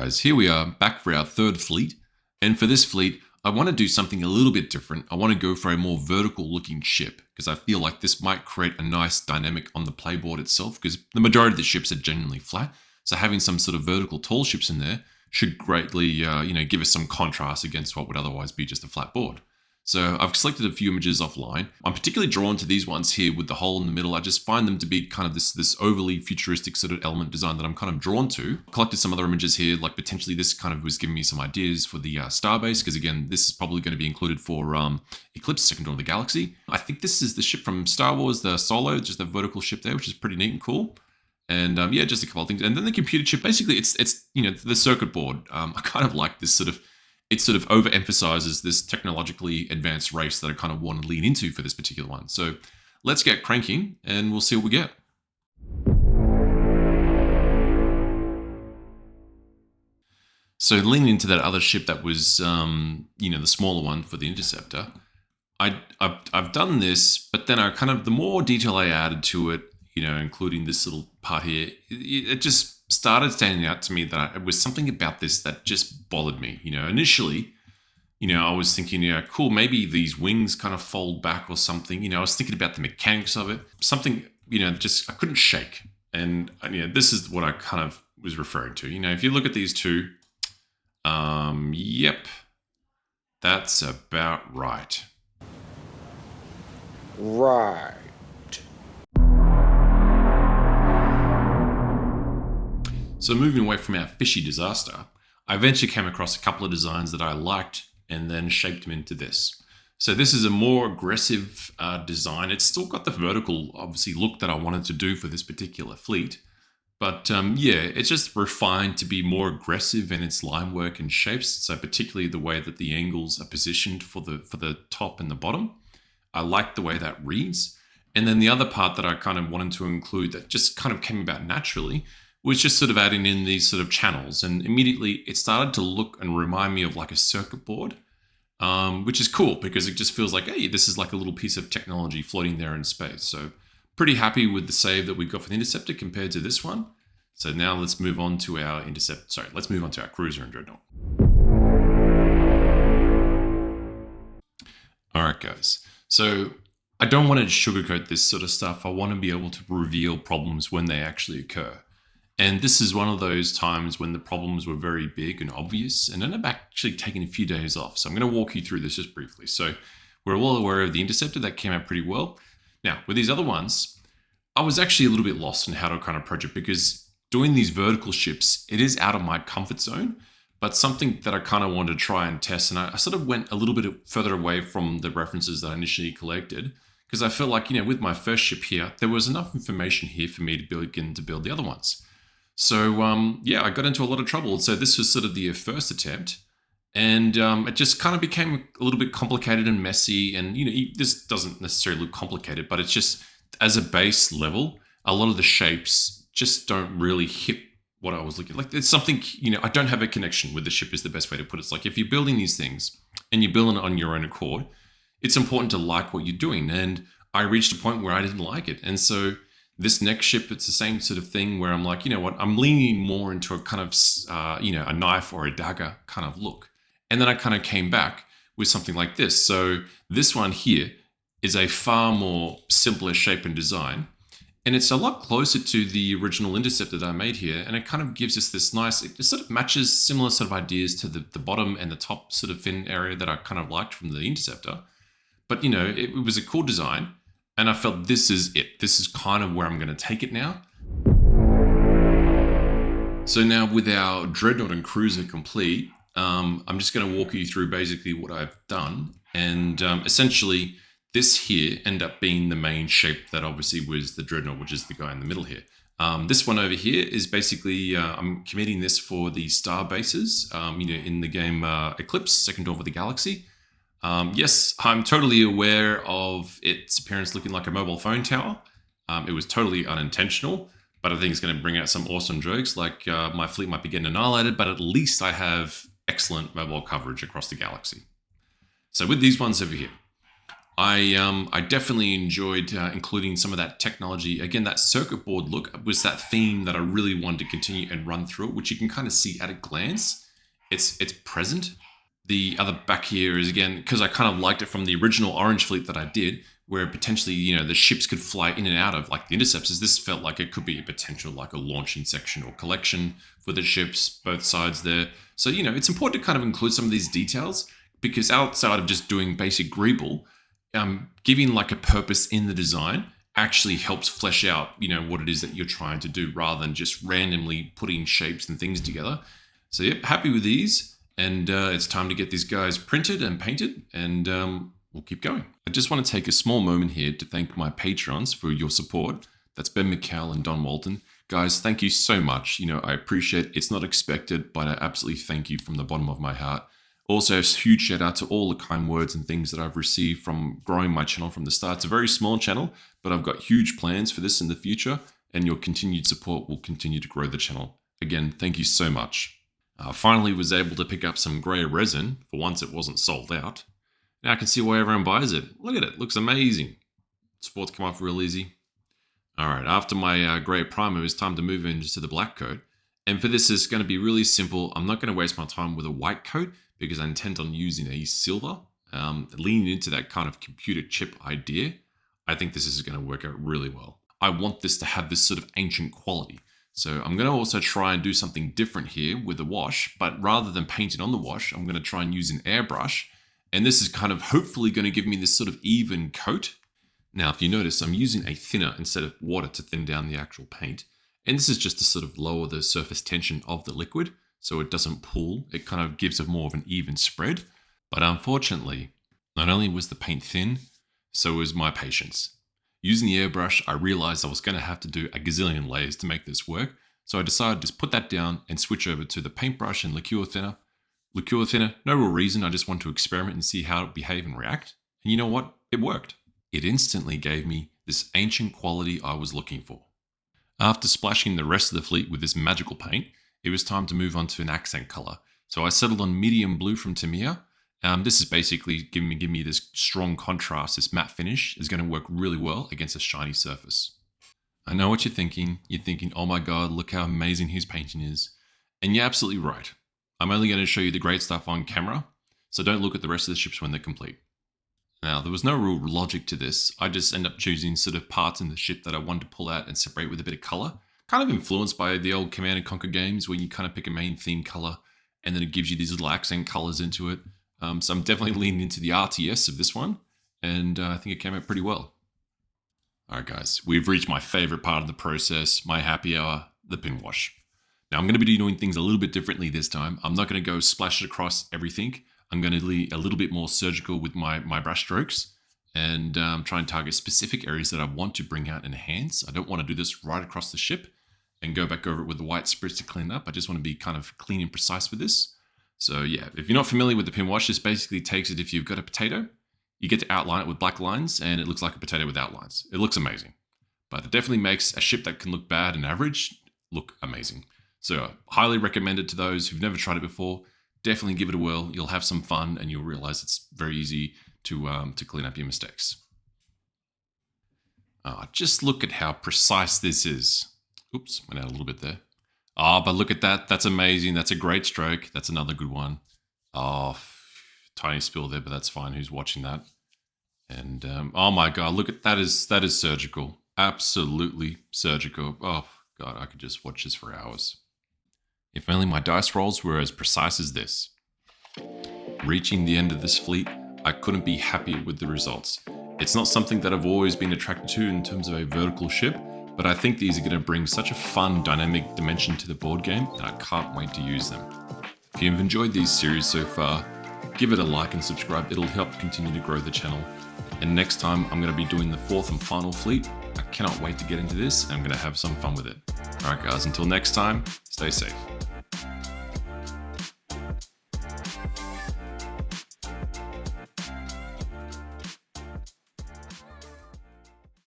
guys, here we are back for our third fleet. And for this fleet, I want to do something a little bit different. I want to go for a more vertical looking ship because I feel like this might create a nice dynamic on the playboard itself because the majority of the ships are generally flat. So having some sort of vertical tall ships in there should greatly give us some contrast against what would otherwise be just a flat board. So I've selected a few images offline. I'm particularly drawn to these ones here with the hole in the middle. I just find them to be kind of this overly futuristic sort of element design that I'm kind of drawn to. Collected some other images here, like potentially this kind of was giving me some ideas for the starbase, because again, this is probably going to be included for Eclipse, Second Dawn of the Galaxy. I think this is the ship from Star Wars, the Solo, just the vertical ship there, which is pretty neat and cool. And yeah, just a couple of things. And then the computer chip, basically it's the circuit board. I kind of like this it sort of overemphasizes this technologically advanced race that I kind of want to lean into for this particular one. So let's get cranking and we'll see what we get. So leaning into that other ship that was, the smaller one for the Interceptor, I've done this, but then the more detail I added to it, including this little part here, it just started standing out to me that it was something about this that just bothered me. Initially, I was thinking, cool, maybe these wings kind of fold back or something. I was thinking about the mechanics of it, something, just I couldn't shake. And, this is what I kind of was referring to. If you look at these two, yep, that's about right. Right. So moving away from our fishy disaster, I eventually came across a couple of designs that I liked and then shaped them into this. So this is a more aggressive design. It's still got the vertical, obviously, look that I wanted to do for this particular fleet. But it's just refined to be more aggressive in its line work and shapes. So particularly the way that the angles are positioned for the top and the bottom. I like the way that reads. And then the other part that I kind of wanted to include that just kind of came about naturally was just sort of adding in these sort of channels. And immediately it started to look and remind me of like a circuit board, which is cool because it just feels like, hey, this is like a little piece of technology floating there in space. So pretty happy with the save that we got for the Interceptor compared to this one. So now let's move on to our let's move on to our cruiser and dreadnought. All right, guys. So I don't want to sugarcoat this sort of stuff. I want to be able to reveal problems when they actually occur. And this is one of those times when the problems were very big and obvious, and ended up actually taking a few days off. So I'm going to walk you through this just briefly. So we're all aware of the Interceptor. That came out pretty well. Now, with these other ones, I was actually a little bit lost in how to kind of approach it because doing these vertical ships, it is out of my comfort zone, but something that I kind of wanted to try and test. And I sort of went a little bit further away from the references that I initially collected because I felt like, with my first ship here, there was enough information here for me to begin to build the other ones. So, I got into a lot of trouble. So this was sort of the first attempt. And it just kind of became a little bit complicated and messy. And, this doesn't necessarily look complicated, but it's just as a base level, a lot of the shapes just don't really hit what I was looking like. It's something, I don't have a connection with the ship is the best way to put it. It's like if you're building these things and you're building it on your own accord, it's important to like what you're doing. And I reached a point where I didn't like it. And so this next ship, it's the same sort of thing where I'm like, I'm leaning more into a kind of, a knife or a dagger kind of look. And then I kind of came back with something like this. So this one here is a far more simpler shape and design. And it's a lot closer to the original Interceptor that I made here. And it kind of gives us this nice, it sort of matches similar sort of ideas to the bottom and the top sort of fin area that I kind of liked from the Interceptor. But, it was a cool design. And I felt this is it. This is kind of where I'm going to take it now. So now with our Dreadnought and Cruiser complete, I'm just going to walk you through basically what I've done. And essentially, this here ended up being the main shape that obviously was the Dreadnought, which is the guy in the middle here. This one over here is basically, I'm committing this for the star bases, in the game Eclipse, Second Dawn of the Galaxy. Yes, I'm totally aware of its appearance looking like a mobile phone tower. It was totally unintentional, but I think it's going to bring out some awesome jokes, like my fleet might be getting annihilated, but at least I have excellent mobile coverage across the galaxy. So with these ones over here, I definitely enjoyed including some of that technology. Again, that circuit board look was that theme that I really wanted to continue and run through it, which you can kind of see at a glance. It's present. The other back here is, again, because I kind of liked it from the original Orange Fleet that I did, where potentially, the ships could fly in and out of, like the interceptors. This felt like it could be a potential, like a launching section or collection for the ships, both sides there. So, it's important to kind of include some of these details, because outside of just doing basic greeble, giving like a purpose in the design actually helps flesh out, what it is that you're trying to do, rather than just randomly putting shapes and things together. So, yep, happy with these. And it's time to get these guys printed and painted, and we'll keep going. I just want to take a small moment here to thank my patrons for your support. That's Ben McCall and Don Walton. Guys, thank you so much. I appreciate it. It's not expected, but I absolutely thank you from the bottom of my heart. Also, a huge shout out to all the kind words and things that I've received from growing my channel from the start. It's a very small channel, but I've got huge plans for this in the future, and your continued support will continue to grow the channel. Again, thank you so much. Finally was able to pick up some grey resin. For once it wasn't sold out. Now I can see why everyone buys it. Look at it, looks amazing. Sports come off real easy. Alright, after my grey primer, it's time to move into the black coat. And for this, it's going to be really simple. I'm not going to waste my time with a white coat, because I intend on using a silver. Leaning into that kind of computer chip idea, I think this is going to work out really well. I want this to have this sort of ancient quality. So I'm going to also try and do something different here with the wash, but rather than paint it on the wash, I'm going to try and use an airbrush. And this is kind of hopefully going to give me this sort of even coat. Now, if you notice, I'm using a thinner instead of water to thin down the actual paint. And this is just to sort of lower the surface tension of the liquid so it doesn't pool. It kind of gives it more of an even spread. But unfortunately, not only was the paint thin, so was my patience. Using the airbrush, I realized I was going to have to do a gazillion layers to make this work, so I decided to just put that down and switch over to the paintbrush and liqueur thinner. Liqueur thinner, no real reason, I just wanted to experiment and see how it would behave and react. And you know what? It worked. It instantly gave me this ancient quality I was looking for. After splashing the rest of the fleet with this magical paint, it was time to move on to an accent color. So I settled on medium blue from Tamiya. This is basically giving me this strong contrast. This matte finish is going to work really well against a shiny surface. I know what you're thinking. You're thinking, oh my god, look how amazing his painting is. And you're absolutely right. I'm only going to show you the great stuff on camera, so don't look at the rest of the ships when they're complete. Now, there was no real logic to this. I just end up choosing sort of parts in the ship that I wanted to pull out and separate with a bit of color. Kind of influenced by the old Command & Conquer games, where you kind of pick a main theme color and then it gives you these little accent colors into it. So I'm definitely leaning into the RTS of this one, and I think it came out pretty well. Alright guys, we've reached my favorite part of the process, my happy hour, the pin wash. Now I'm going to be doing things a little bit differently this time. I'm not going to go splash it across everything. I'm going to be a little bit more surgical with my brush strokes, and try and target specific areas that I want to bring out and enhance. I don't want to do this right across the ship and go back over it with the white spritz to clean up. I just want to be kind of clean and precise with this. So yeah, if you're not familiar with the pin wash, this basically takes it, if you've got a potato, you get to outline it with black lines and it looks like a potato with outlines. It looks amazing, but it definitely makes a ship that can look bad and average look amazing. So highly recommend it to those who've never tried it before. Definitely give it a whirl. You'll have some fun and you'll realize it's very easy to clean up your mistakes. Just look at how precise this is. Oops, went out a little bit there. But look at that. That's amazing. That's a great stroke. That's another good one. Tiny spill there, but that's fine. Who's watching that? And oh my god, look at that! Is surgical? Absolutely surgical. Oh god, I could just watch this for hours. If only my dice rolls were as precise as this. Reaching the end of this fleet, I couldn't be happier with the results. It's not something that I've always been attracted to in terms of a vertical ship, but I think these are going to bring such a fun, dynamic dimension to the board game, and I can't wait to use them. If you've enjoyed these series so far, give it a like and subscribe. It'll help continue to grow the channel. And next time, I'm going to be doing the fourth and final fleet. I cannot wait to get into this, and I'm going to have some fun with it. Alright guys, until next time, stay safe.